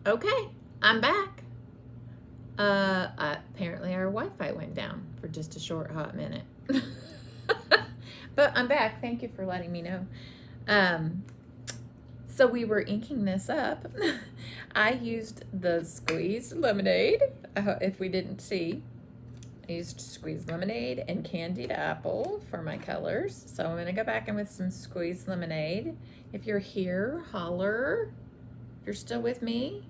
Okay, I'm back. Apparently our Wi-Fi went down for just a short hot minute. But I'm back. Thank you for letting me know. Um, so we were inking this up. I used the squeezed lemonade, if we didn't see. I used squeezed lemonade and candied apple for my colors. So I'm gonna go back in with some squeezed lemonade. If you're here, holler. If you're still with me,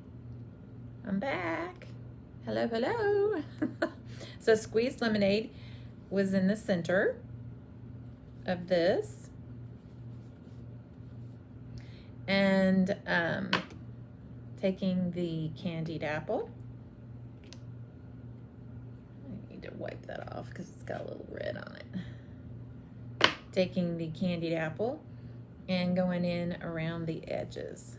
I'm back. Hello, hello. So squeezed lemonade was in the center of this. And taking the candied apple. I need to wipe that off because it's got a little red on it. Taking the candied apple and going in around the edges.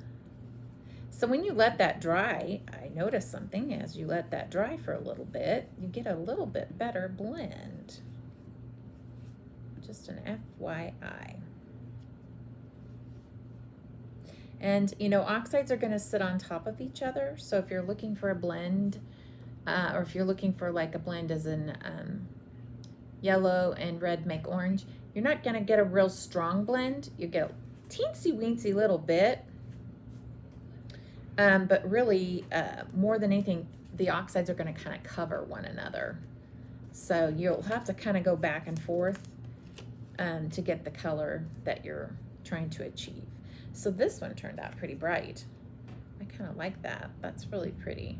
So when you let that dry, I noticed something. As you let that dry for a little bit, you get a little bit better blend. Just an FYI. And you know, oxides are going to sit on top of each other. So if you're looking for a blend, or if you're looking for like a blend as in yellow and red make orange, you're not going to get a real strong blend. You get a teensy weensy little bit. But really, more than anything, the oxides are going to kind of cover one another. So you'll have to kind of go back and forth to get the color that you're trying to achieve. So this one turned out pretty bright. I kind of like that. That's really pretty.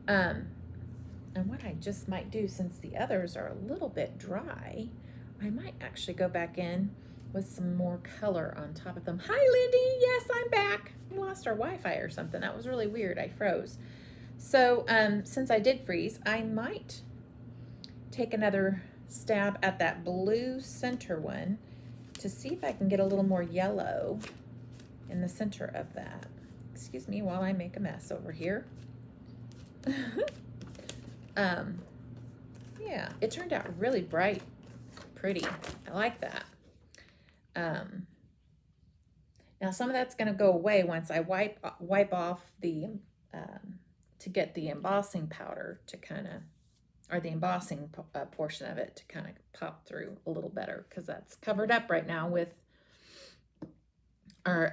And what I just might do, since the others are a little bit dry, I might actually go back in with some more color on top of them. Hi, Lindy. Yes, I'm back. We lost our Wi-Fi or something. That was really weird. I froze. So since I did freeze, I might take another stab at that blue center one to see if I can get a little more yellow in the center of that. Excuse me while I make a mess over here. Yeah, it turned out really bright, pretty. I like that. Now some of that's going to go away once I wipe off the to get the embossing powder to kind of, or the embossing portion of it to kind of pop through a little better, because that's covered up right now with our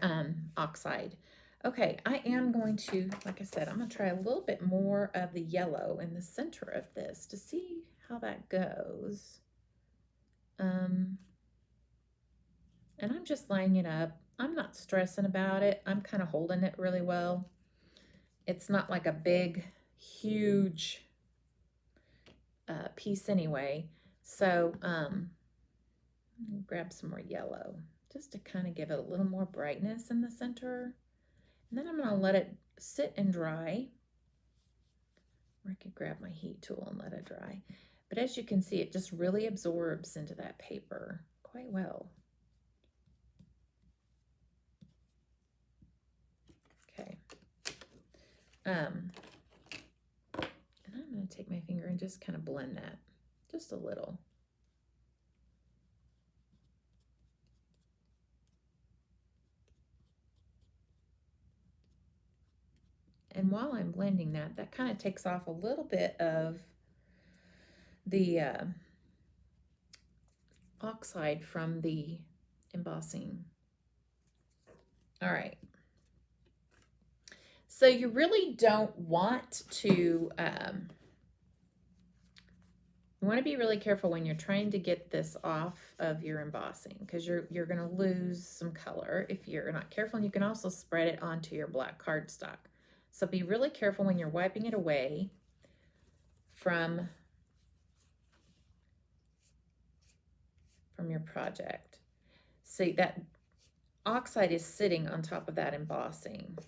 oxide. Okay, I am going to, like I said, I'm going to try a little bit more of the yellow in the center of this to see how that goes. And I'm just lining it up. I'm not stressing about it. I'm kind of holding it really well. It's not like a big, huge piece anyway. So grab some more yellow just to kind of give it a little more brightness in the center. And then I'm going to let it sit and dry. Or I could grab my heat tool and let it dry. But as you can see, it just really absorbs into that paper quite well. Okay. And I'm going to take my finger and just kind of blend that just a little. And while I'm blending that, that kind of takes off a little bit of the oxide from the embossing. All right. So you really don't want to, you want to be really careful when you're trying to get this off of your embossing, because you're going to lose some color if you're not careful. And you can also spread it onto your black cardstock. So be really careful when you're wiping it away from your project. See, that oxide is sitting on top of that embossing,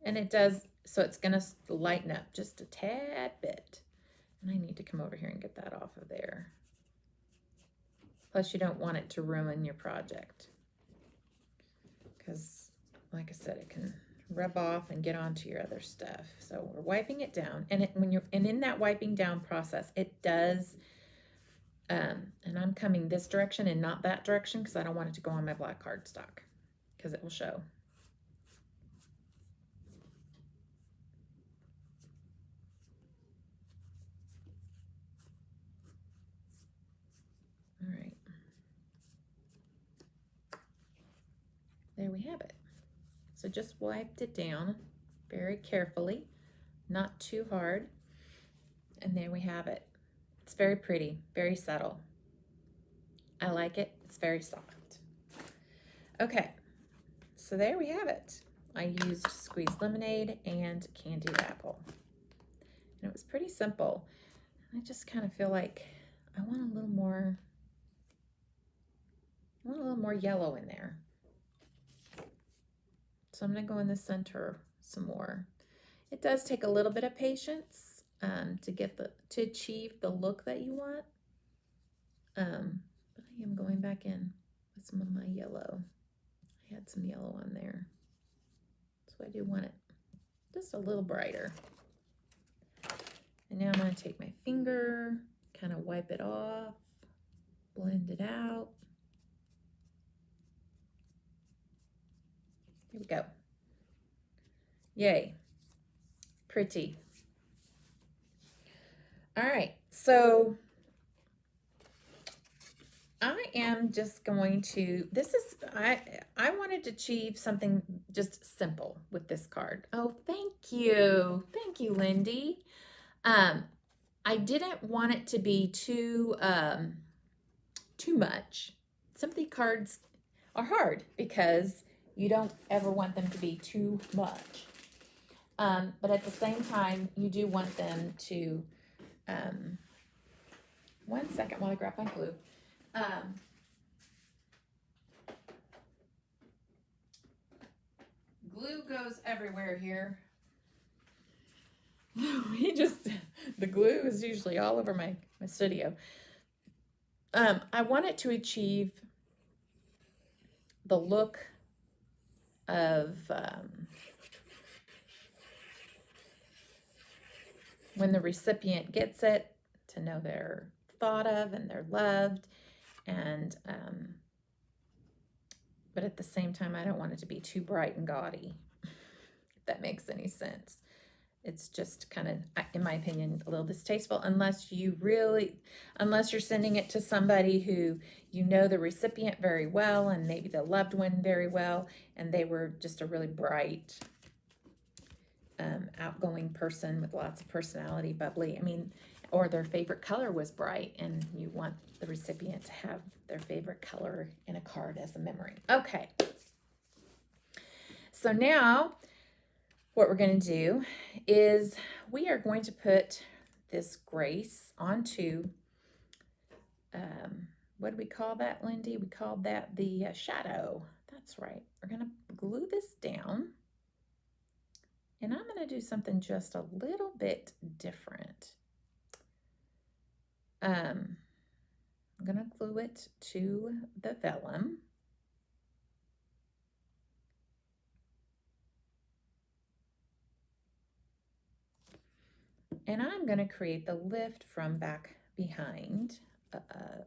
and it does, so it's going to lighten up just a tad bit. And I need to come over here and get that off of there. Plus, you don't want it to ruin your project, because like I said, it can rub off and get onto your other stuff. So we're wiping it down, and in that wiping down process, it does, and I'm coming this direction and not that direction because I don't want it to go on my black cardstock, because it will show. have it. So just wiped it down very carefully, not too hard. And there we have it. It's very pretty, very subtle. I like it. It's very soft. Okay, so there we have it. I used squeezed lemonade and candied apple. And it was pretty simple. I just kind of feel like I want a little more yellow in there. So I'm gonna go in the center some more. It does take a little bit of patience to achieve the look that you want. But I am going back in with some of my yellow. I had some yellow on there. So I do want it just a little brighter. And now I'm going to take my finger, kind of wipe it off, blend it out. Here we go. Yay. Pretty. All right, so I am just going to, I wanted to achieve something just simple with this card. Oh, thank you. Thank you, Lindy. I didn't want it to be too much. Some of the cards are hard because you don't ever want them to be too much. But at the same time, you do want them to, one second while I grab my glue. Glue goes everywhere here. The glue is usually all over my studio. I wanted to achieve the look of when the recipient gets it, to know they're thought of and they're loved, and but at the same time, I don't want it to be too bright and gaudy, if that makes any sense. It's just kind of, in my opinion, a little distasteful unless you're sending it to somebody who you know the recipient very well and maybe the loved one very well, and they were just a really bright, outgoing person with lots of personality, bubbly. I mean, or their favorite color was bright, and you want the recipient to have their favorite color in a card as a memory. Okay. So now what we're going to do is we are going to put this grace onto, what do we call that, Lindy? We called that the shadow. That's right. We're going to glue this down. And I'm going to do something just a little bit different. I'm going to glue it to the vellum. And I'm going to create the lift from back behind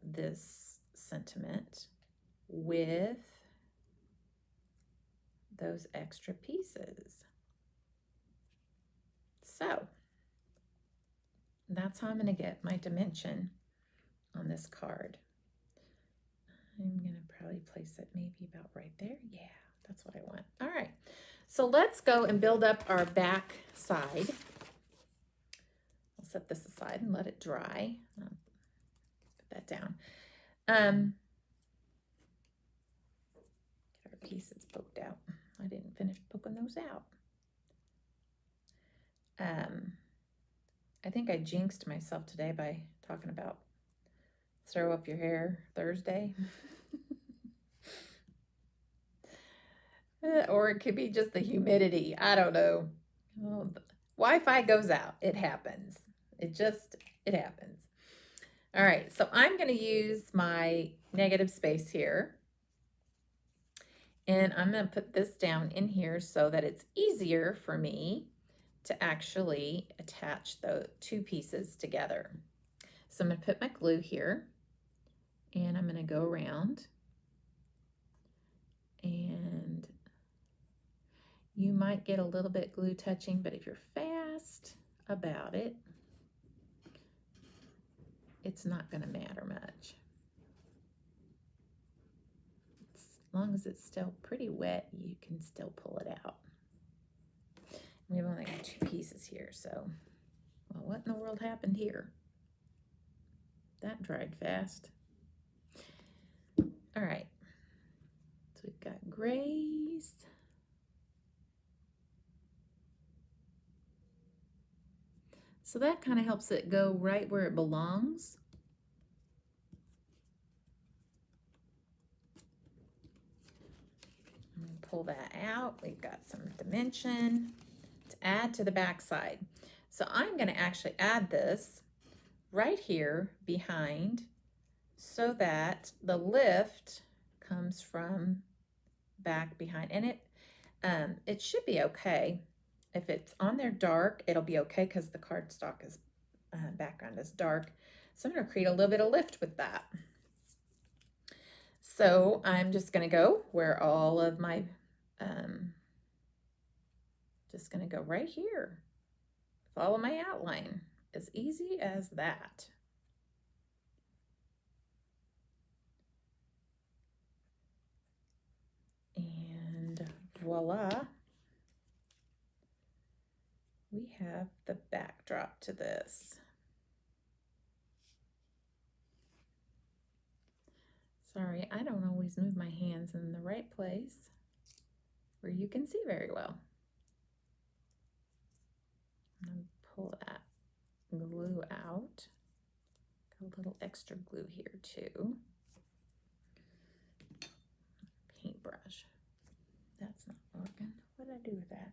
this sentiment with those extra pieces. So that's how I'm going to get my dimension on this card. I'm going to probably place it maybe about right there. Yeah, that's what I want. All right, so let's go and build up our back side. I'll set this aside and let it dry. I'll put that down. Get our pieces poked out. I didn't finish poking those out. I think I jinxed myself today by talking about throw up your hair Thursday. Or it could be just the humidity. I don't know. Oh, Wi-Fi goes out. It happens. It happens. All right, so I'm going to use my negative space here. And I'm going to put this down in here so that it's easier for me to actually attach the two pieces together. So I'm going to put my glue here, and I'm going to go around, and you might get a little bit glue touching, but if you're fast about it, it's not going to matter much. As long as it's still pretty wet, you can still pull it out. We've only got 2 pieces here, so, well, what in the world happened here? That dried fast. All right, so we've got grays. So that kind of helps it go right where it belongs. I'm going to pull that out. We've got some dimension to add to the back side. So I'm going to actually add this right here behind so that the lift comes from back behind. And it should be okay. If it's on there dark, it'll be okay because the cardstock is background is dark. So I'm going to create a little bit of lift with that. So I'm just going to go where all of my, just going to go right here. Follow my outline. As easy as that. And voila. We have the backdrop to this. Sorry, I don't always move my hands in the right place where you can see very well. I'm going to pull that glue out. Got a little extra glue here too. Paintbrush. That's not working. What did I do with that?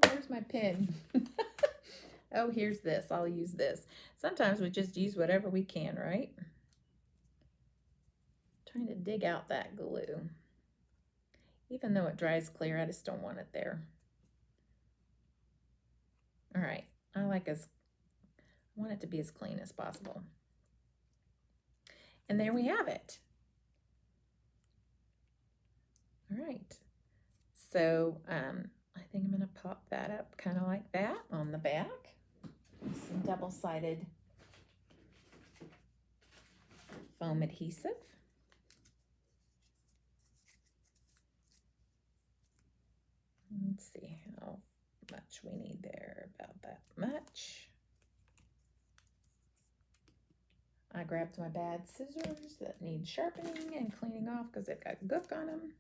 Where's my pen? Oh, here's this. I'll use this. Sometimes we just use whatever we can, right? Trying to dig out that glue. Even though it dries clear, I just don't want it there. All right, I want it to be as clean as possible. And there we have it. All right, so I think I'm gonna pop that up kind of like that on the back. Some double-sided foam adhesive. Let's see how much we need there, about that much. I grabbed my bad scissors that need sharpening and cleaning off because they've got gook on them.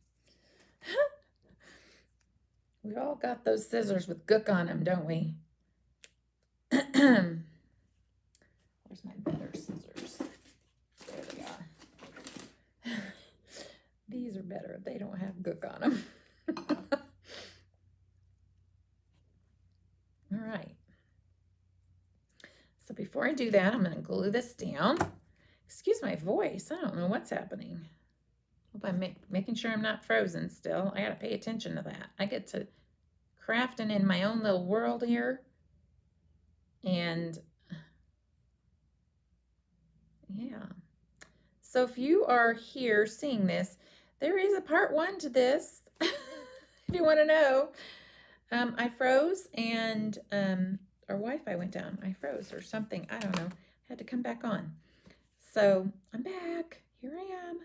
We all got those scissors with gook on them, don't we? Where's my better scissors? There they are. These are better. They don't have gook on them. All right. So before I do that, I'm going to glue this down. Excuse my voice. I don't know what's happening. Hope I'm making sure I'm not frozen still. I got to pay attention to that. I get to crafting in my own little world here. And yeah. So if you are here seeing this, there is a part 1 to this. If you want to know. I froze and our Wi-Fi went down. I froze or something. I don't know. I had to come back on. So I'm back. Here I am.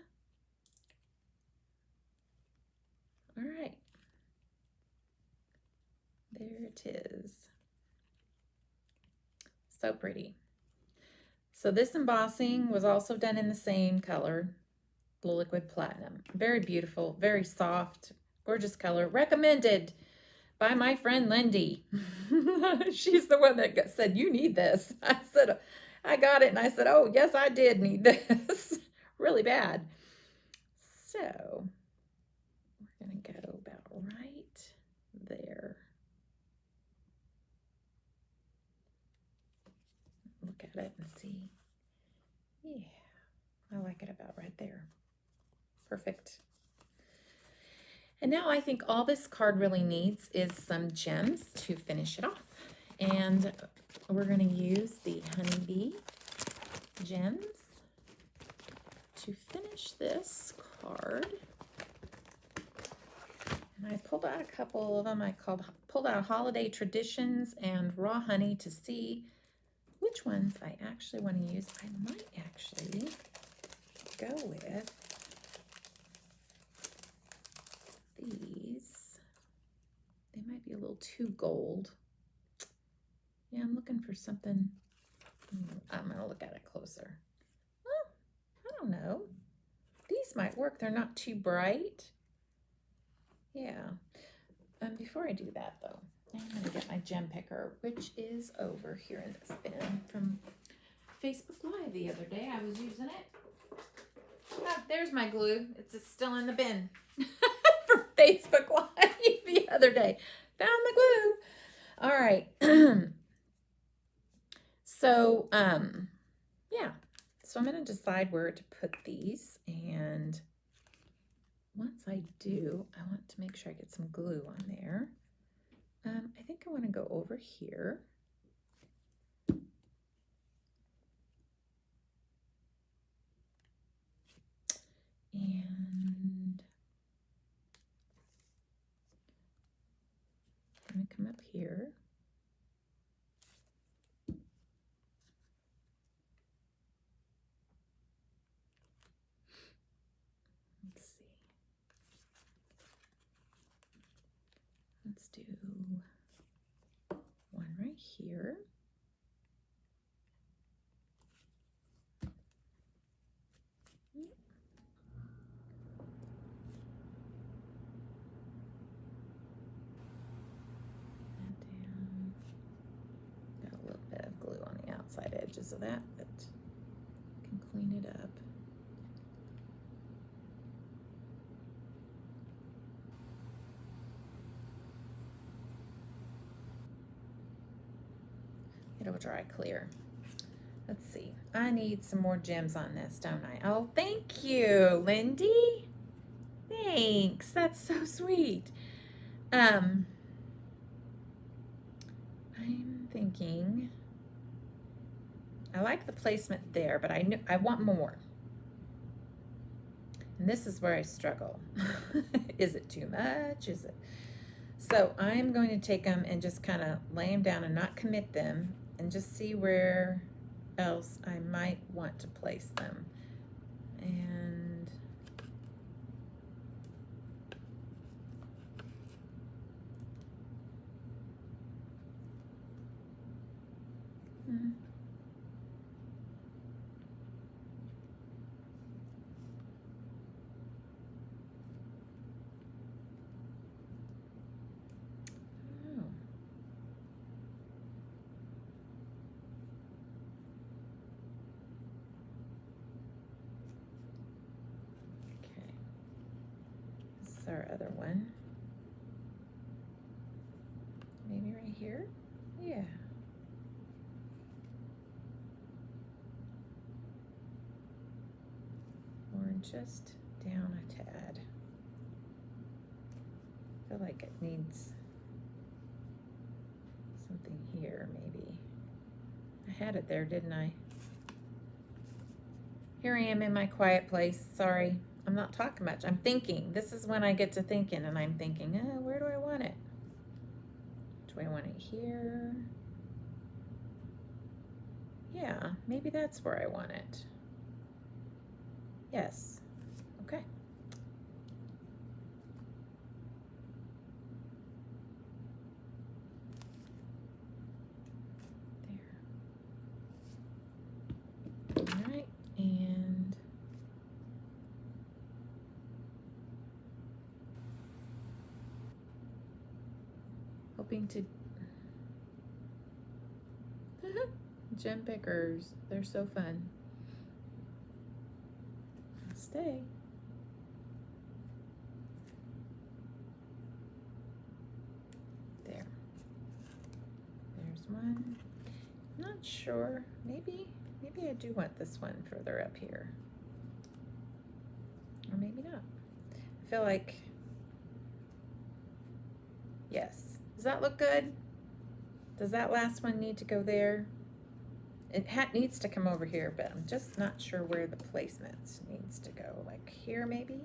All right. There it is. So pretty. So this embossing was also done in the same color, the liquid platinum. Very beautiful, very soft, gorgeous color. Recommended by my friend Lindy. She's the one that said, you need this. I said, I got it. And I said, oh, yes, I did need this. Really bad. So we're going to go about right there. Look at it and see. Yeah, I like it about right there. Perfect. And now I think all this card really needs is some gems to finish it off. And we're going to use the honeybee gems to finish this card. And I pulled out a couple of them. I pulled out Holiday Traditions and Raw Honey to see which ones I actually want to use. I might actually go with these, they might be a little too gold. Yeah, I'm looking for something. I'm gonna look at it closer. Well, I don't know. These might work. They're not too bright. Yeah. Before I do that though, I'm gonna get my gem picker, which is over here in this bin from Facebook Live the other day. I was using it. Oh, there's my glue. It's still in the bin from Facebook Live the other day. Found the glue. All right. So, yeah. So I'm going to decide where to put these. And once I do, I want to make sure I get some glue on there. I think I want to go over here. And I'm going to come up here. Let's see. Let's do one right here. Outside edges of that, but can clean it up. It'll dry clear. Let's see. I need some more gems on this, don't I? Oh, thank you, Lindy. Thanks. That's so sweet. I'm thinking. I like the placement there, but I want more. And this is where I struggle. Is it too much? Is it? So I'm going to take them and just kind of lay them down and not commit them and just see where else I might want to place them. And our other one. Maybe right here? Yeah. Or just down a tad. I feel like it needs something here, maybe. I had it there, didn't I? Here I am in my quiet place. Sorry. I'm not talking much. I'm thinking. This is when I get to thinking, and I'm thinking, where do I want it? Do I want it here? Yeah, maybe that's where I want it. Yes. Okay. There. All right, and hoping to gem pickers. They're so fun. Stay. There. There's one. I'm not sure. Maybe I do want this one further up here. Or maybe not. I feel like, yes. Does that look good? Does that last one need to go there? It needs to come over here, but I'm just not sure where the placement needs to go. Like here maybe?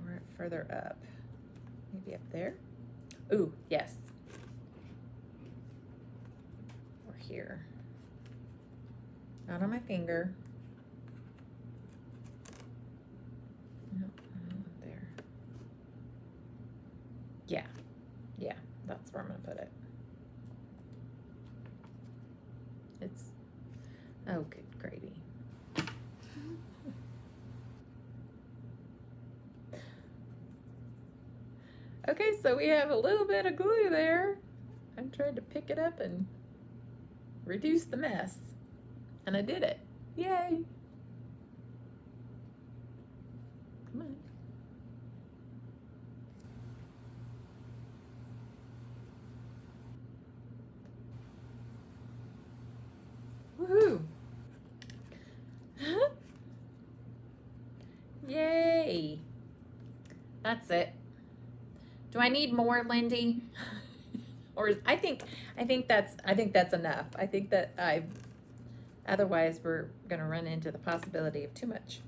Or further up. Maybe up there? Ooh, yes. Or here. Not on my finger. No, not there. Yeah, yeah, that's where I'm gonna put it. It's, oh, good gravy. Okay, so we have a little bit of glue there. I tried to pick it up and reduce the mess, and I did it. Yay! Come on. Woohoo! Yay! That's it. Do I need more, Lindy? Or I think that's enough. I think that otherwise we're gonna run into the possibility of too much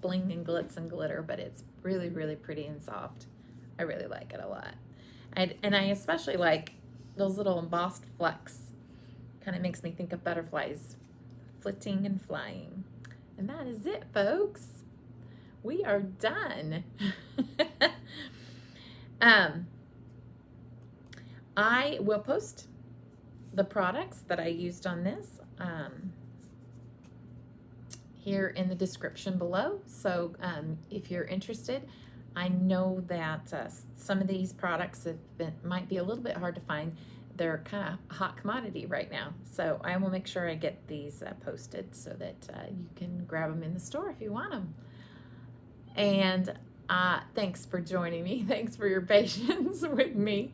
bling and glitz and glitter, but it's really, really pretty and soft. I really like it a lot. And I especially like those little embossed flecks. Kind of makes me think of butterflies flitting and flying. And that is it, folks. We are done. I will post the products that I used on this here in the description below. So if you're interested, I know that some of these products might be a little bit hard to find. They're kind of hot commodity right now. So I will make sure I get these posted so that you can grab them in the store if you want them. And thanks for joining me. Thanks for your patience with me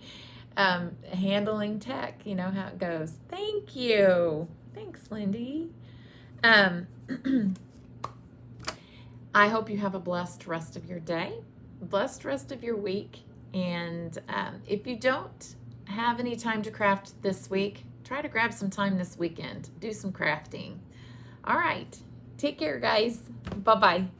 handling tech. You know how it goes. Thank you. Thanks, Lindy. I hope you have a blessed rest of your day, blessed rest of your week. And if you don't have any time to craft this week, try to grab some time this weekend. Do some crafting. All right. Take care, guys. Bye-bye.